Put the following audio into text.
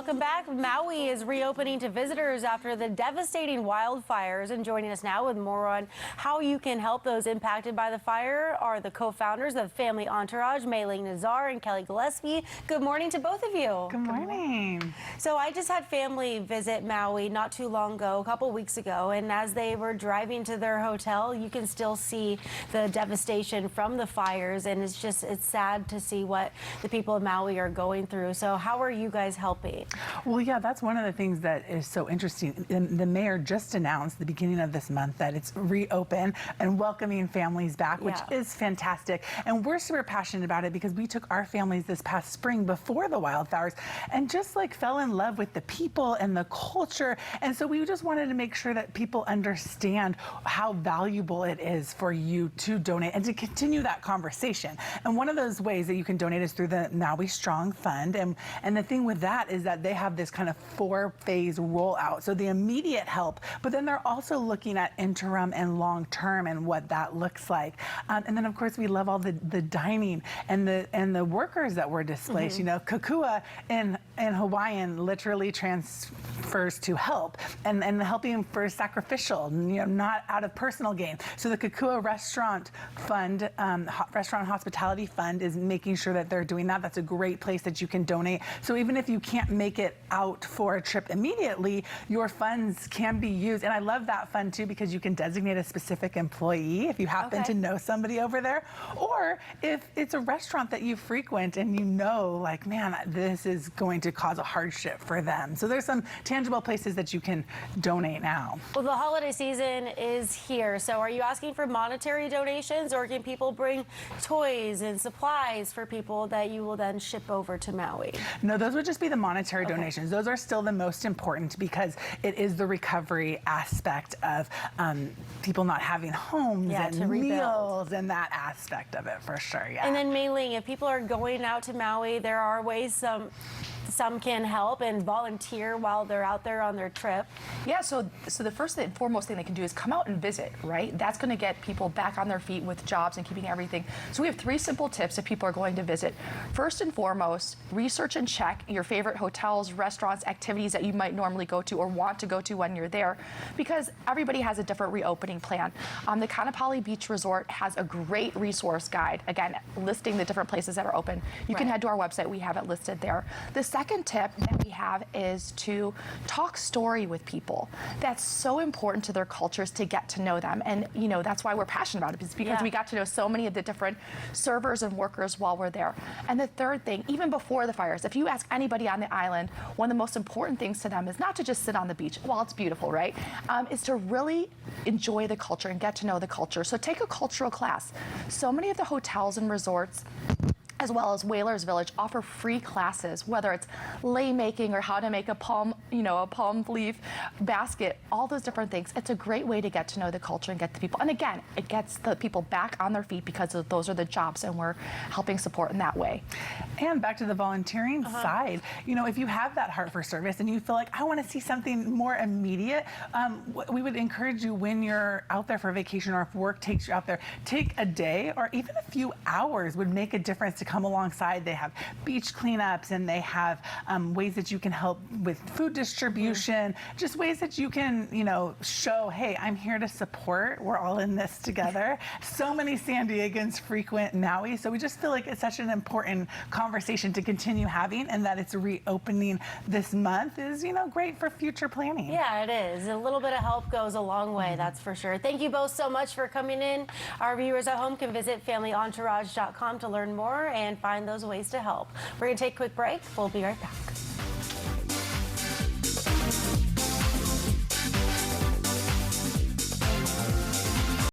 Welcome back. Maui is reopening to visitors after the devastating wildfires. And joining us now with more on how you can help those impacted by the fire are the co-founders of Family Entourage, Mei-Ling Nazar and Kelly Gillespie. Good morning to both of you. Good morning. So I just had family visit Maui not too long ago, a couple weeks ago, and as they were driving to their hotel, you can still see the devastation from the fires, and it's sad to see what the people of Maui are going through. So how are you guys helping? Well, yeah, that's one of the things that is so interesting. The mayor just announced the beginning of this month that it's reopen and welcoming families back, which is fantastic. And we're super passionate about it because we took our families this past spring before the wildfires and just like fell in love with the people and the culture. And so we just wanted to make sure that people understand how valuable it is for you to donate and to continue that conversation. And one of those ways that you can donate is through the Maui Strong Fund. And the thing with that is that they have this kind of 4-phase rollout. So the immediate help, but then they're also looking at interim and long term and what that looks like. And then of course we love all the dining and the workers that were displaced. You know, kukua in Hawaiian literally transfers to help, and helping for sacrificial, you know, not out of personal gain. So the Kukua Restaurant Fund, Restaurant Hospitality Fund, is making sure that they're doing that. That's a great place that you can donate. So even if you can't make it out for a trip immediately, your funds can be used. And I love that fund too, because you can designate a specific employee if you happen to know somebody over there, or if it's a restaurant that you frequent and you know, like, man, this is going to cause a hardship for them. So there's some tangible places that you can donate now. Well, the holiday season is here. So are you asking for monetary donations, or can people bring toys and supplies for people that you will then ship over to Maui? No, those would just be the monetary donations. Those are still the most important because it is the recovery aspect of people not having homes and meals and that aspect of it for sure. Yeah. And then Mei-Ling, if people are going out to Maui, there are ways some can help and volunteer while they're out there on their trip. Yeah, so the first and foremost thing they can do is come out and visit, right? That's going to get people back on their feet with jobs and keeping everything. So we have 3 simple tips if people are going to visit. First and foremost, research and check your favorite hotels, restaurants, activities that you might normally go to or want to go to when you're there, because everybody has a different reopening plan. The Kanapali Beach Resort has a great resource guide, again, listing the different places that are open. You can head to our website, we have it listed there. The second tip that we have is to talk story with people. That's so important to their cultures, to get to know them. And you know, that's why we're passionate about it, is because we got to know so many of the different servers and workers while we're there. And the third thing, even before the fires, if you ask anybody on the island, one of the most important things to them is not to just sit on the beach, while it's beautiful, right? Is to really enjoy the culture and get to know the culture. So take a cultural class. So many of the hotels and resorts, as well as Whalers Village, offer free classes, whether it's lei making or how to make a palm leaf basket, all those different things. It's a great way to get to know the culture and get the people. And again, it gets the people back on their feet because those are the jobs, and we're helping support in that way. And back to the volunteering side, you know, if you have that heart for service and you feel like, I want to see something more immediate, we would encourage you, when you're out there for vacation or if work takes you out there, take a day or even a few hours would make a difference to come alongside. They have beach cleanups, and they have ways that you can help with food distribution, just ways that you can, you know, show, hey, I'm here to support. We're all in this together. So many San Diegans frequent Maui, so we just feel like it's such an important conversation to continue having, and that it's reopening this month is, you know, great for future planning. Yeah, it is. A little bit of help goes a long way, that's for sure. Thank you both so much for coming in. Our viewers at home can visit familyentourage.com to learn more and find those ways to help. We're going to take a quick break. We'll be right back.